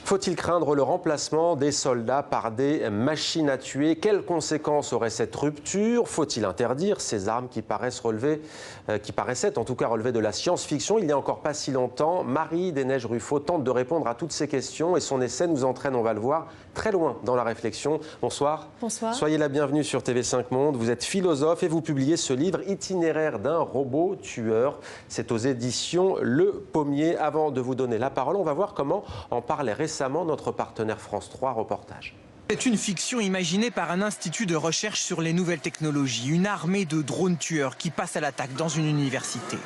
Faut-il craindre le remplacement des soldats par des machines à tuer? Quelles conséquences aurait cette rupture? Faut-il interdire ces armes qui paraissaient en tout cas relever de la science-fiction il n'y a encore pas si longtemps? Marie Desneiges-Ruffo tente de répondre à toutes ces questions et son essai nous entraîne, on va le voir, très loin dans la réflexion. Bonsoir. Bonsoir. Soyez la bienvenue sur TV5 Monde. Vous êtes philosophe et vous publiez ce livre « Itinéraire d'un robot tueur ». C'est aux éditions Le Pommier. Avant de vous donner la parole, on va voir comment en parlait récemment notre partenaire France 3 reportage. C'est une fiction imaginée par un institut de recherche sur les nouvelles technologies, une armée de drones tueurs qui passent à l'attaque dans une université.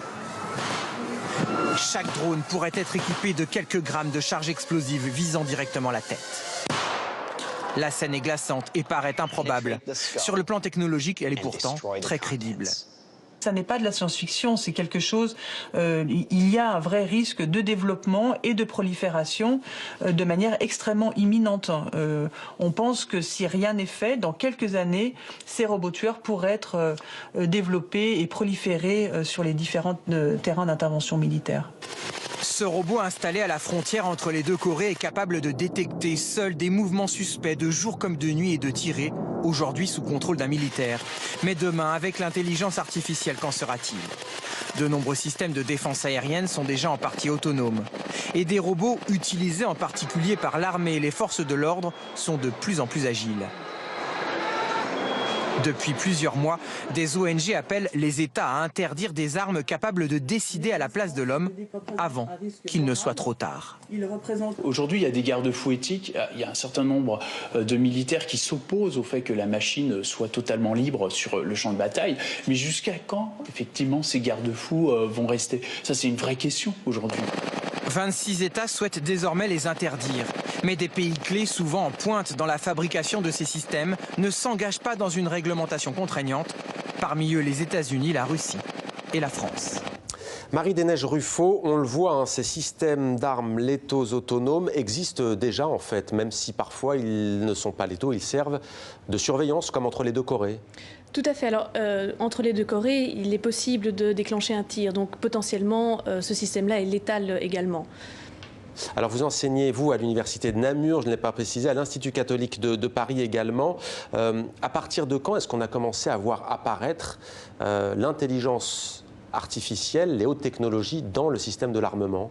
Chaque drone pourrait être équipé de quelques grammes de charge explosive visant directement la tête. La scène est glaçante et paraît improbable. Sur le plan technologique, elle est pourtant très crédible. Ça n'est pas de la science-fiction, c'est quelque chose, il y a un vrai risque de développement et de prolifération de manière extrêmement imminente. On pense que si rien n'est fait, dans quelques années, ces robots tueurs pourraient être développés et proliférés sur les différents terrains d'intervention militaire. Ce robot installé à la frontière entre les deux Corées est capable de détecter seul des mouvements suspects de jour comme de nuit et de tirer, aujourd'hui sous contrôle d'un militaire. Mais demain, avec l'intelligence artificielle, qu'en sera-t-il? De nombreux systèmes de défense aérienne sont déjà en partie autonomes. Et des robots, utilisés en particulier par l'armée et les forces de l'ordre, sont de plus en plus agiles. Depuis plusieurs mois, des ONG appellent les États à interdire des armes capables de décider à la place de l'homme avant qu'il ne soit trop tard. Aujourd'hui, il y a des garde-fous éthiques. Il y a un certain nombre de militaires qui s'opposent au fait que la machine soit totalement libre sur le champ de bataille. Mais jusqu'à quand, effectivement, ces garde-fous vont rester? Ça, c'est une vraie question aujourd'hui. 26 États souhaitent désormais les interdire. Mais des pays clés, souvent en pointe dans la fabrication de ces systèmes, ne s'engagent pas dans une réglementation contraignante. Parmi eux, les États-Unis, la Russie et la France. Marie Desneiges-Ruffo, on le voit, ces systèmes d'armes létaux autonomes existent déjà en fait, même si parfois ils ne sont pas létaux, ils servent de surveillance comme entre les deux Corées. Tout à fait. Alors, entre les deux Corées, il est possible de déclencher un tir. Donc, potentiellement, ce système-là est létal également. Alors, vous enseignez, vous, à l'université de Namur, je ne l'ai pas précisé, à l'Institut catholique de Paris également. À partir de quand est-ce qu'on a commencé à voir apparaître l'intelligence artificielle, les hautes technologies dans le système de l'armement?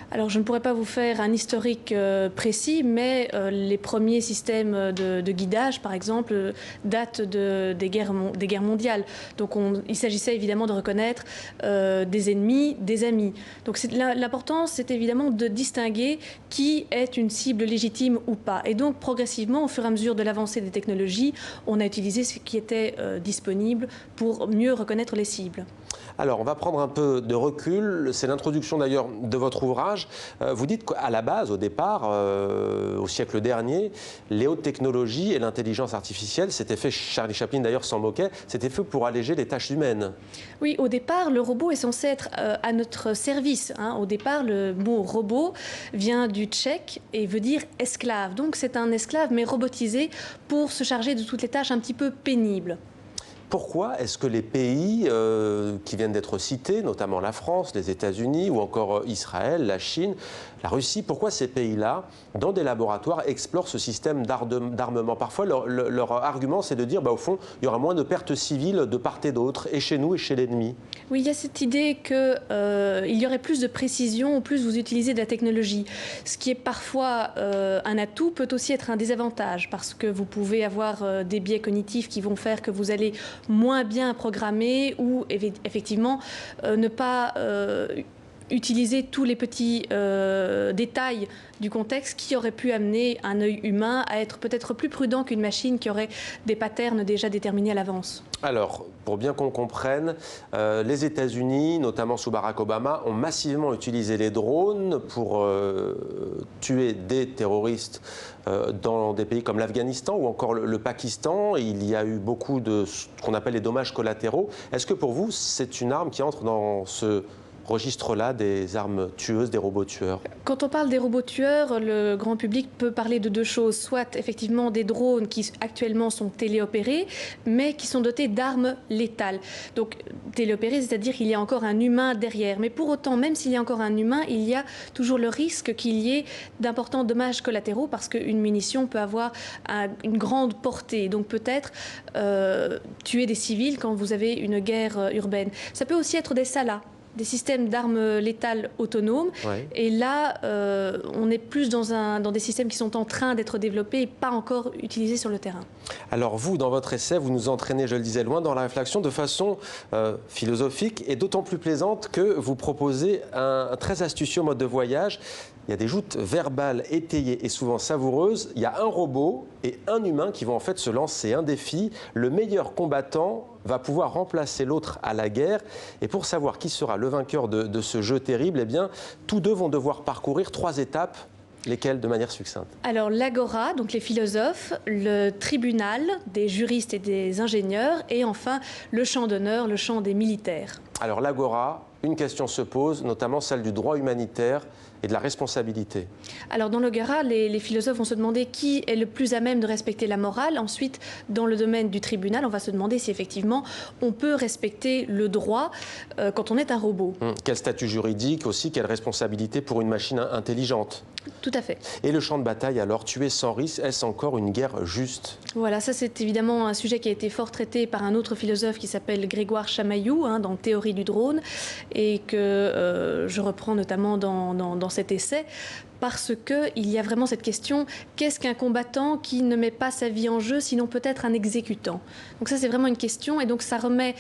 Alors, je ne pourrais pas vous faire un historique précis, mais les premiers systèmes de guidage, par exemple, datent des guerres mondiales. Donc, il s'agissait évidemment de reconnaître des ennemis, des amis. Donc, l'important, c'est évidemment de distinguer qui est une cible légitime ou pas. Et donc, progressivement, au fur et à mesure de l'avancée des technologies, on a utilisé ce qui était disponible pour mieux reconnaître les cibles. Alors, on va prendre un peu de recul. C'est l'introduction d'ailleurs de votre ouvrage. Vous dites qu'à la base, au départ, au siècle dernier, les hautes technologies et l'intelligence artificielle, c'était fait, Charlie Chaplin d'ailleurs s'en moquait, c'était fait pour alléger les tâches humaines. Oui, au départ, le robot est censé être à notre service. Au départ, le mot robot vient du tchèque et veut dire esclave. Donc, c'est un esclave, mais robotisé pour se charger de toutes les tâches un petit peu pénibles. Pourquoi est-ce que les pays qui viennent d'être cités, notamment la France, les États-Unis ou encore Israël, la Chine, la Russie, pourquoi ces pays-là, dans des laboratoires, explorent ce système d'armement? Parfois, leur argument, c'est de dire, au fond, il y aura moins de pertes civiles de part et d'autre, et chez nous et chez l'ennemi. Oui, il y a cette idée qu'il y aurait plus de précision, plus vous utilisez de la technologie. Ce qui est parfois un atout peut aussi être un désavantage, parce que vous pouvez avoir des biais cognitifs qui vont faire que vous allez moins bien programmer ou effectivement ne pas utiliser tous les petits détails du contexte qui auraient pu amener un œil humain à être peut-être plus prudent qu'une machine qui aurait des patterns déjà déterminés à l'avance. Alors, pour bien qu'on comprenne, les États-Unis, notamment sous Barack Obama, ont massivement utilisé les drones pour tuer des terroristes dans des pays comme l'Afghanistan ou encore le Pakistan. Il y a eu beaucoup de ce qu'on appelle les dommages collatéraux. Est-ce que pour vous, c'est une arme qui entre dans ce registre-là des armes tueuses, des robots tueurs? Quand on parle des robots tueurs, le grand public peut parler de deux choses. Soit effectivement des drones qui actuellement sont téléopérés, mais qui sont dotés d'armes létales. Donc téléopérés, c'est-à-dire qu'il y a encore un humain derrière. Mais pour autant, même s'il y a encore un humain, il y a toujours le risque qu'il y ait d'importants dommages collatéraux parce qu'une munition peut avoir une grande portée. Donc peut-être tuer des civils quand vous avez une guerre urbaine. Ça peut aussi être des salas, des systèmes d'armes létales autonomes. Ouais. Et là, on est plus dans des systèmes qui sont en train d'être développés et pas encore utilisés sur le terrain. Alors vous, dans votre essai, vous nous entraînez, je le disais, loin dans la réflexion de façon philosophique et d'autant plus plaisante que vous proposez un très astucieux mode de voyage. Il y a des joutes verbales étayées et souvent savoureuses. Il y a un robot et un humain qui vont en fait se lancer un défi. Le meilleur combattant va pouvoir remplacer l'autre à la guerre. Et pour savoir qui sera le vainqueur de ce jeu terrible, eh bien, tous deux vont devoir parcourir 3 étapes. Lesquelles de manière succincte? Alors l'agora, donc les philosophes, le tribunal des juristes et des ingénieurs, et enfin le champ d'honneur, le champ des militaires. Alors l'agora, une question se pose, notamment celle du droit humanitaire et de la responsabilité. Alors dans l'agora, les philosophes vont se demander qui est le plus à même de respecter la morale. Ensuite, dans le domaine du tribunal, on va se demander si effectivement on peut respecter le droit quand on est un robot. Quel statut juridique aussi, quelle responsabilité pour une machine intelligente? Tout à fait. Et le champ de bataille, alors, tuer sans risque, est-ce encore une guerre juste? Voilà, ça c'est évidemment un sujet qui a été fort traité par un autre philosophe qui s'appelle Grégoire Chamaillou, dans Théorie du drone, et que je reprends notamment dans cet essai, parce qu'il y a vraiment cette question, qu'est-ce qu'un combattant qui ne met pas sa vie en jeu, sinon peut-être un exécutant? Donc ça c'est vraiment une question, et donc ça remet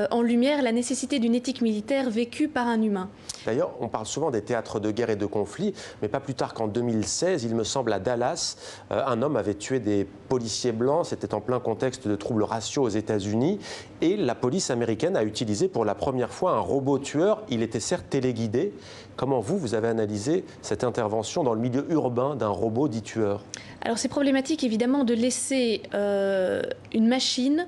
en lumière la nécessité d'une éthique militaire vécue par un humain. D'ailleurs, on parle souvent des théâtres de guerre et de conflits, mais pas plus tard qu'en 2016, il me semble, à Dallas, un homme avait tué des policiers blancs, c'était en plein contexte de troubles raciaux aux États-Unis, et la police américaine a utilisé pour la première fois un robot tueur. Il était certes téléguidé. Comment vous avez analysé cette intervention dans le milieu urbain d'un robot dit tueur? Alors c'est problématique évidemment de laisser une machine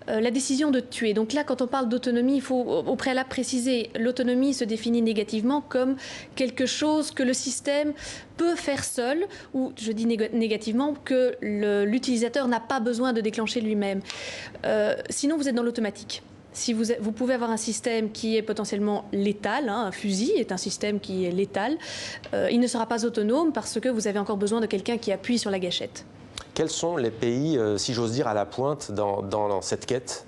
la décision de tuer. Donc là, quand on parle d'autonomie, il faut au préalable préciser, l'autonomie se définit négativement comme quelque chose que le système peut faire seul, ou je dis négativement que l'utilisateur n'a pas besoin de déclencher lui-même. Sinon, vous êtes dans l'automatique. Si vous pouvez avoir un système qui est potentiellement létal, un fusil est un système qui est létal, il ne sera pas autonome parce que vous avez encore besoin de quelqu'un qui appuie sur la gâchette. Quels sont les pays, si j'ose dire, à la pointe dans cette quête?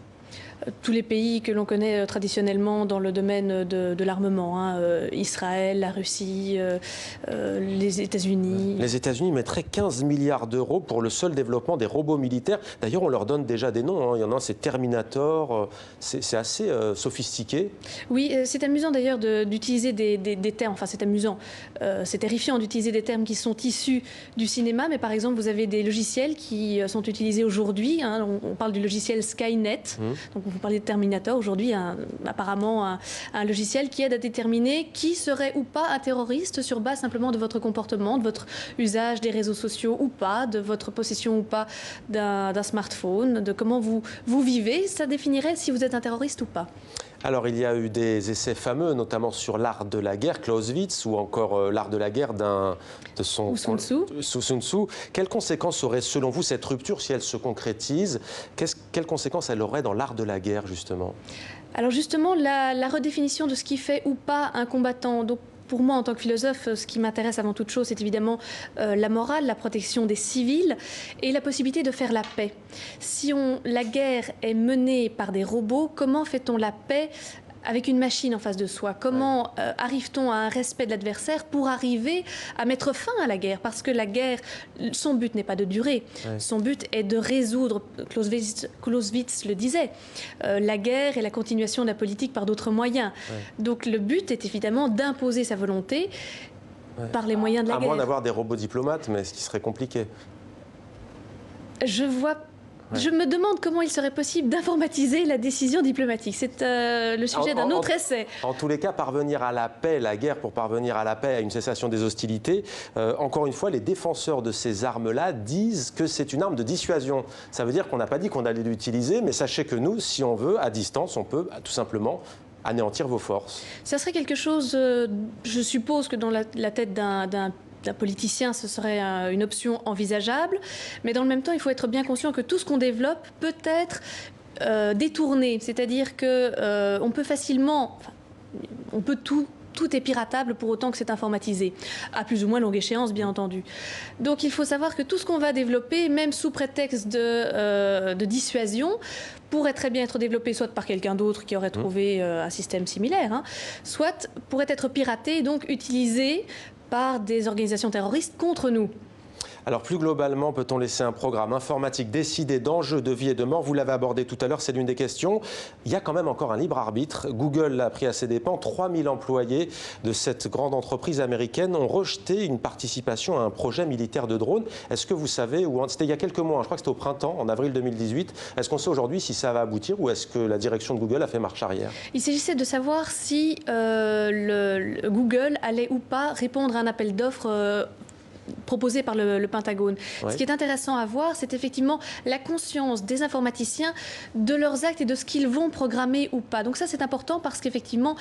Tous les pays que l'on connaît traditionnellement dans le domaine de l'armement, Israël, la Russie, les États-Unis. Les États-Unis mettraient 15 milliards d'euros pour le seul développement des robots militaires. D'ailleurs, on leur donne déjà des noms. Il y en a un, c'est Terminator. C'est assez sophistiqué. Oui, c'est amusant d'ailleurs d'utiliser des termes. Enfin, c'est amusant. C'est terrifiant d'utiliser des termes qui sont issus du cinéma. Mais par exemple, vous avez des logiciels qui sont utilisés aujourd'hui. On parle du logiciel Skynet. Donc, vous parlez de Terminator, aujourd'hui, apparemment un logiciel qui aide à déterminer qui serait ou pas un terroriste sur base simplement de votre comportement, de votre usage des réseaux sociaux ou pas, de votre possession ou pas d'un smartphone, de comment vous vivez. Ça définirait si vous êtes un terroriste ou pas. Alors, il y a eu des essais fameux, notamment sur l'art de la guerre, Clausewitz, ou encore l'art de la guerre de son... Sun Tzu. Sun Tzu. Quelles conséquences aurait, selon vous, cette rupture, si elle se concrétise? Quelles conséquences elle aurait dans l'art de la guerre, justement? Alors, justement, la redéfinition de ce qui fait ou pas un combattant. Donc, pour moi, en tant que philosophe, ce qui m'intéresse avant toute chose, c'est évidemment la morale, la protection des civils et la possibilité de faire la paix. Si la guerre est menée par des robots, comment fait-on la paix avec une machine en face de soi? Comment arrive-t-on à un respect de l'adversaire pour arriver à mettre fin à la guerre? Parce que la guerre, son but n'est pas de durer. Son but est de résoudre, Clausewitz le disait, la guerre est la continuation de la politique par d'autres moyens. Donc le but est évidemment d'imposer sa volonté par les moyens de la guerre. À moins d'avoir des robots diplomates, mais ce qui serait compliqué. Je me demande comment il serait possible d'informatiser la décision diplomatique. C'est le sujet d'un autre essai. En tous les cas, parvenir à la paix, la guerre pour parvenir à la paix, à une cessation des hostilités, encore une fois, les défenseurs de ces armes-là disent que c'est une arme de dissuasion. Ça veut dire qu'on n'a pas dit qu'on allait l'utiliser, mais sachez que nous, si on veut, à distance, on peut tout simplement anéantir vos forces? Ça serait quelque chose, je suppose que dans la tête d'un politicien, ce serait une option envisageable. Mais dans le même temps, il faut être bien conscient que tout ce qu'on développe peut être détourné. C'est-à-dire qu'on peut facilement... On peut tout est piratable pour autant que c'est informatisé, à plus ou moins longue échéance, bien entendu. Donc il faut savoir que tout ce qu'on va développer, même sous prétexte de dissuasion, pourrait très bien être développé soit par quelqu'un d'autre qui aurait trouvé un système similaire, hein, soit pourrait être piraté et donc utilisé par des organisations terroristes contre nous. Alors plus globalement, peut-on laisser un programme informatique décider d'enjeux de vie et de mort? Vous l'avez abordé tout à l'heure, c'est l'une des questions. Il y a quand même encore un libre arbitre. Google l'a pris à ses dépens. 3000 employés de cette grande entreprise américaine ont rejeté une participation à un projet militaire de drone. Est-ce que vous savez, c'était il y a quelques mois, je crois que c'était au printemps, en avril 2018, est-ce qu'on sait aujourd'hui si ça va aboutir ou est-ce que la direction de Google a fait marche arrière? Il s'agissait de savoir si Google allait ou pas répondre à un appel d'offres proposé par le Pentagone. Ouais. Ce qui est intéressant à voir, c'est effectivement la conscience des informaticiens de leurs actes et de ce qu'ils vont programmer ou pas. Donc ça, c'est important parce qu'effectivement,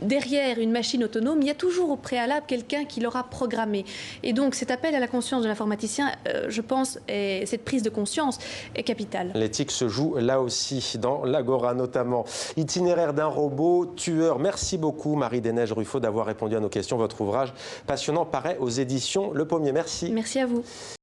derrière une machine autonome, il y a toujours au préalable quelqu'un qui l'aura programmé. Et donc cet appel à la conscience de l'informaticien, je pense, et cette prise de conscience est capitale. L'éthique se joue là aussi, dans l'Agora notamment. Itinéraire d'un robot tueur. Merci beaucoup Marie-Desneiges Ruffo d'avoir répondu à nos questions. Votre ouvrage passionnant paraît aux éditions Le Pommier. Merci. Merci à vous.